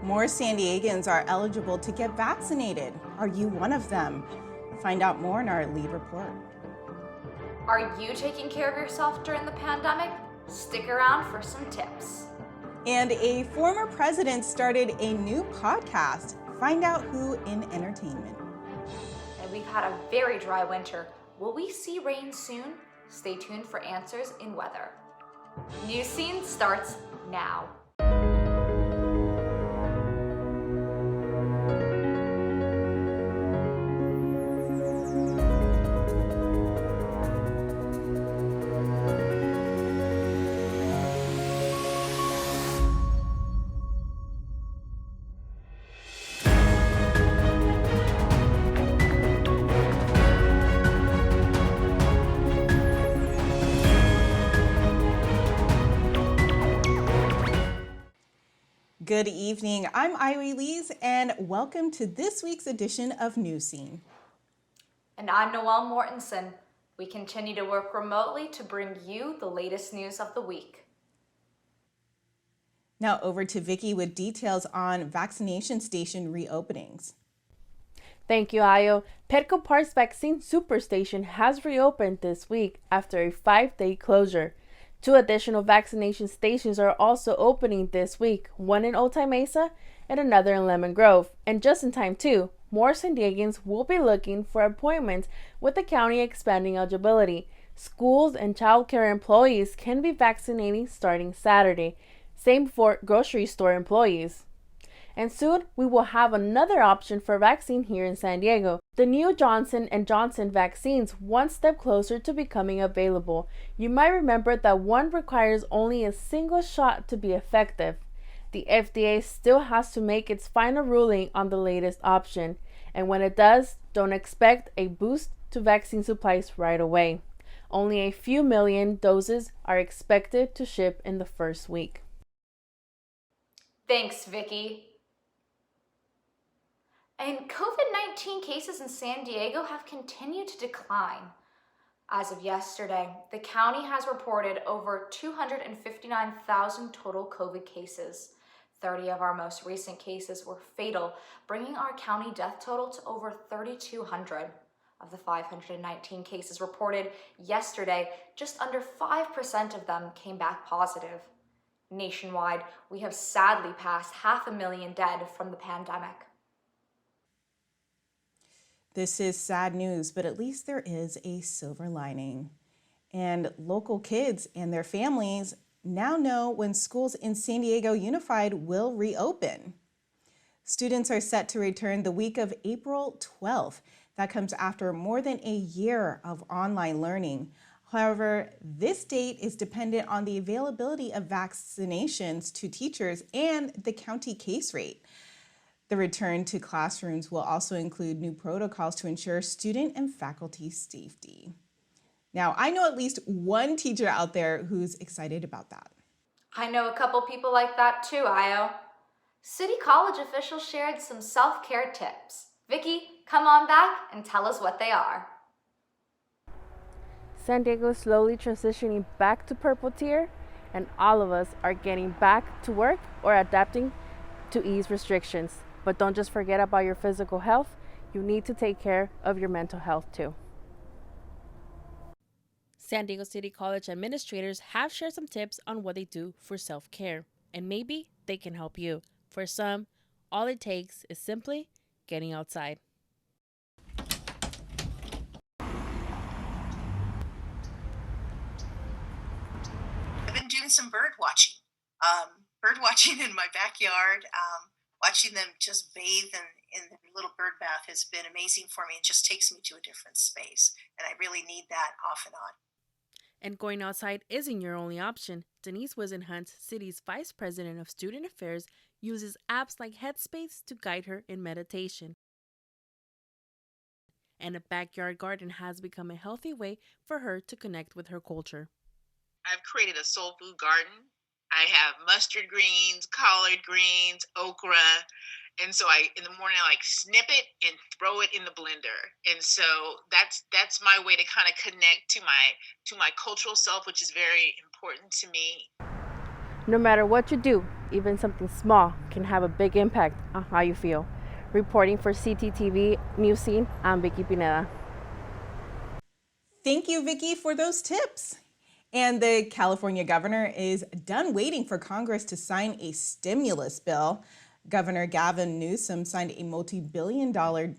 More San Diegans are eligible to get vaccinated. Are you one of them? Find out more in our lead report. Are you taking care of yourself during the pandemic? Stick around for some tips. And a former president started a new podcast. Find out who in entertainment. And we've had a very dry winter. Will we see rain soon? Stay tuned for answers in weather. Newscene starts now. Good evening, I'm Elise, and welcome to this week's edition of Newscene. And I'm Noelle Mortensen. We continue to work remotely to bring you the latest news of the week. Now over to Vicky with details on vaccination station reopenings. Thank you, Ayo. Petco Park's vaccine superstation has reopened this week after a 5-day closure. 2 additional vaccination stations are also opening this week, one in Otay Mesa and another in Lemon Grove. And just in time too, more San Diegans will be looking for appointments with the county expanding eligibility. Schools and childcare employees can be vaccinating starting Saturday. Same for grocery store employees. And soon, we will have another option for vaccine here in San Diego. The new Johnson & Johnson vaccines one step closer to becoming available. You might remember that one requires only a single shot to be effective. The FDA still has to make its final ruling on the latest option. And when it does, don't expect a boost to vaccine supplies right away. Only a few million doses are expected to ship in the first week. Thanks, Vicky. And COVID-19 cases in San Diego have continued to decline. As of yesterday, the county has reported over 259,000 total COVID cases. 30 of our most recent cases were fatal, bringing our county death total to over 3,200. Of the 519 cases reported yesterday, just under 5% of them came back positive. Nationwide, we have sadly passed 500,000 dead from the pandemic. This is sad news, but at least there is a silver lining. And local kids and their families now know when schools in San Diego Unified will reopen. Students are set to return the week of April 12th. That comes after more than a year of online learning. However, this date is dependent on the availability of vaccinations to teachers and the county case rate. The return to classrooms will also include new protocols to ensure student and faculty safety. Now, I know at least one teacher out there who's excited about that. I know a couple people like that too, Ayo. City College officials shared some self-care tips. Vicky, come on back and tell us what they are. San Diego is slowly transitioning back to purple tier, and all of us are getting back to work or adapting to ease restrictions. But don't just forget about your physical health. You need to take care of your mental health too. San Diego City College administrators have shared some tips on what they do for self-care, and maybe they can help you. For some, all it takes is simply getting outside. I've been doing some bird watching. In my backyard. Watching them just bathe in the little bird bath has been amazing for me. It just takes me to a different space, and I really need that off and on. And going outside isn't your only option. Denise Wisenhunt, City's Vice President of Student Affairs, uses apps like Headspace to guide her in meditation. And a backyard garden has become a healthy way for her to connect with her culture. I've created a soul food garden. I have mustard greens, collard greens, okra. And so in the morning, I snip it and throw it in the blender. And so that's my way to kind of connect to my cultural self, which is very important to me. No matter what you do, even something small can have a big impact on how you feel. Reporting for CTTV Newscene, I'm Vicky Pineda. Thank you, Vicky, for those tips. And the California governor is done waiting for Congress to sign a stimulus bill. Governor Gavin Newsom signed a multi-billion-dollar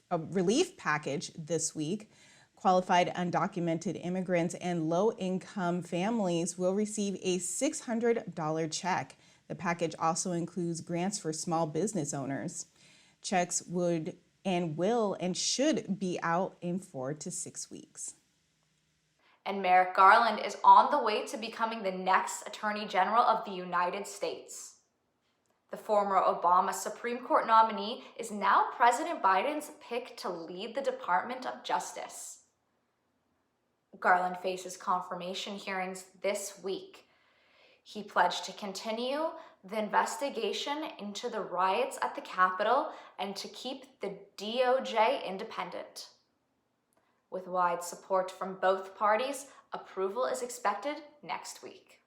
relief package this week. Qualified undocumented immigrants and low-income families will receive a $600 check. The package also includes grants for small business owners. Checks will and should be out in 4 to 6 weeks. And Merrick Garland is on the way to becoming the next Attorney General of the United States. The former Obama Supreme Court nominee is now President Biden's pick to lead the Department of Justice. Garland faces confirmation hearings this week. He pledged to continue the investigation into the riots at the Capitol and to keep the DOJ independent. With wide support from both parties, approval is expected next week.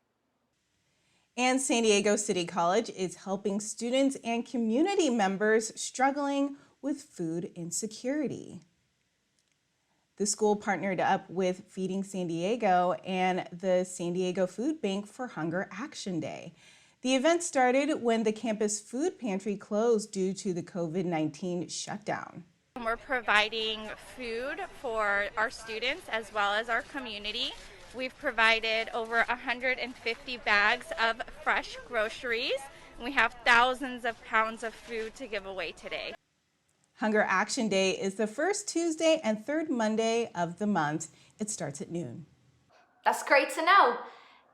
And San Diego City College is helping students and community members struggling with food insecurity. The school partnered up with Feeding San Diego and the San Diego Food Bank for Hunger Action Day. The event started when the campus food pantry closed due to the COVID-19 shutdown. We're providing food for our students as well as our community. We've provided over 150 bags of fresh groceries. We have thousands of pounds of food to give away today. Hunger Action Day is the first Tuesday and third Monday of the month. It starts at noon. That's great to know.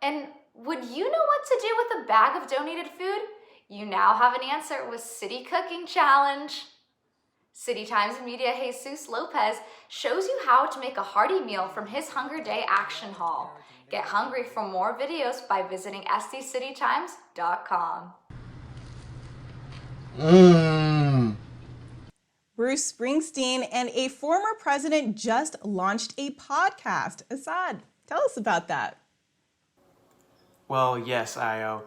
And would you know what to do with a bag of donated food? You now have an answer with City Cooking Challenge. City Times Media Jesus Lopez shows you how to make a hearty meal from his Hunger Day action haul. Get hungry for more videos by visiting sdcitytimes.com. Bruce Springsteen and a former president just launched a podcast. Assad, tell us about that. Well, yes, Io.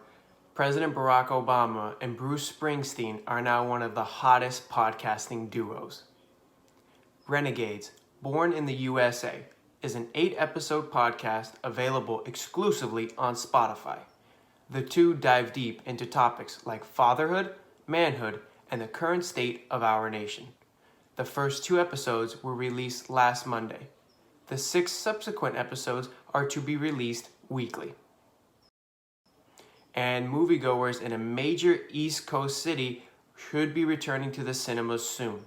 President Barack Obama and Bruce Springsteen are now one of the hottest podcasting duos. Renegades, Born in the USA, is an 8-episode podcast available exclusively on Spotify. The two dive deep into topics like fatherhood, manhood, and the current state of our nation. The first 2 episodes were released last Monday. The 6 subsequent episodes are to be released weekly. And moviegoers in a major East Coast city should be returning to the cinemas soon.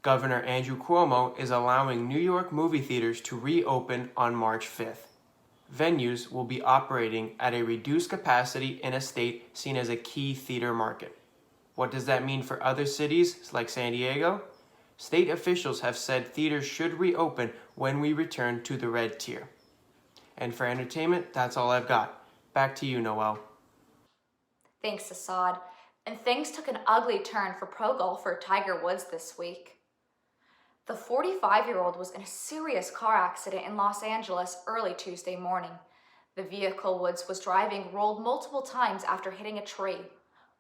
Governor Andrew Cuomo is allowing New York movie theaters to reopen on March 5th. Venues will be operating at a reduced capacity in a state seen as a key theater market. What does that mean for other cities like San Diego? State officials have said theaters should reopen when we return to the red tier. And for entertainment, that's all I've got. Back to you, Noelle. Thanks, Assad. And things took an ugly turn for pro golfer Tiger Woods this week. The 45-year-old was in a serious car accident in Los Angeles early Tuesday morning. The vehicle Woods was driving rolled multiple times after hitting a tree.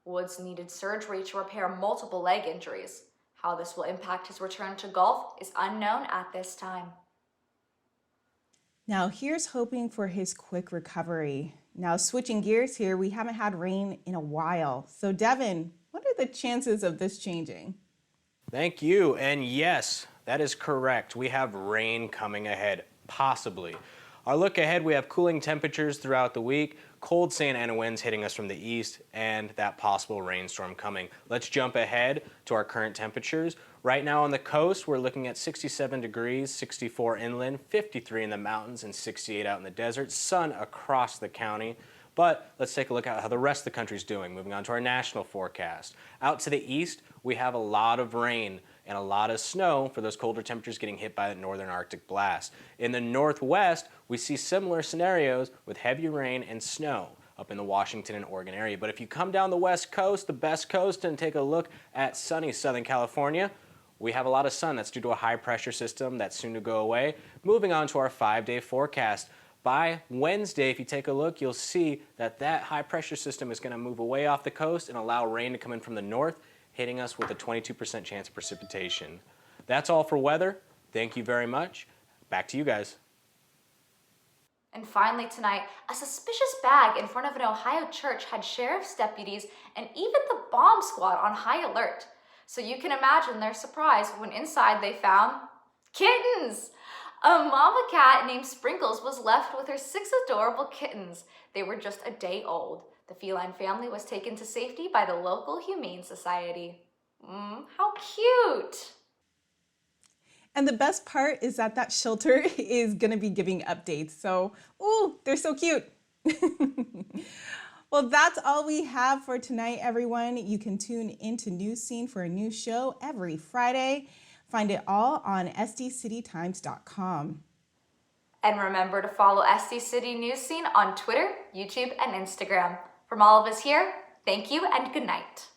Woods needed surgery to repair multiple leg injuries. How this will impact his return to golf is unknown at this time. Now here's hoping for his quick recovery. Now switching gears here, we haven't had rain in a while. So Devon, what are the chances of this changing? Thank you, and yes, that is correct. We have rain coming ahead, possibly. Our look ahead, we have cooling temperatures throughout the week, cold Santa Ana winds hitting us from the east, and that possible rainstorm coming. Let's jump ahead to our current temperatures. Right now on the coast, we're looking at 67 degrees, 64 inland, 53 in the mountains, and 68 out in the desert. Sun across the county. But let's take a look at how the rest of the country's doing. Moving on to our national forecast. Out to the east, we have a lot of rain and a lot of snow for those colder temperatures getting hit by the northern Arctic blast. In the northwest, we see similar scenarios with heavy rain and snow up in the Washington and Oregon area. But if you come down the west coast, the best coast, and take a look at sunny Southern California, we have a lot of sun. That's due to a high pressure system that's soon to go away. Moving on to our 5-day forecast. By Wednesday, if you take a look, you'll see that that high pressure system is going to move away off the coast and allow rain to come in from the north, hitting us with a 22% chance of precipitation. That's all for weather. Thank you very much. Back to you guys. And finally tonight, a suspicious bag in front of an Ohio church had sheriff's deputies and even the bomb squad on high alert. So you can imagine their surprise when inside they found kittens. A mama cat named Sprinkles was left with her 6 adorable kittens. They were just a day old. The feline family was taken to safety by the local Humane Society. How cute! And the best part is that shelter is going to be giving updates. So, ooh, they're so cute. Well, that's all we have for tonight, everyone. You can tune into Newscene for a new show every Friday. Find it all on sdcitytimes.com. And remember to follow SD City Newscene on Twitter, YouTube, and Instagram. From all of us here, thank you and good night.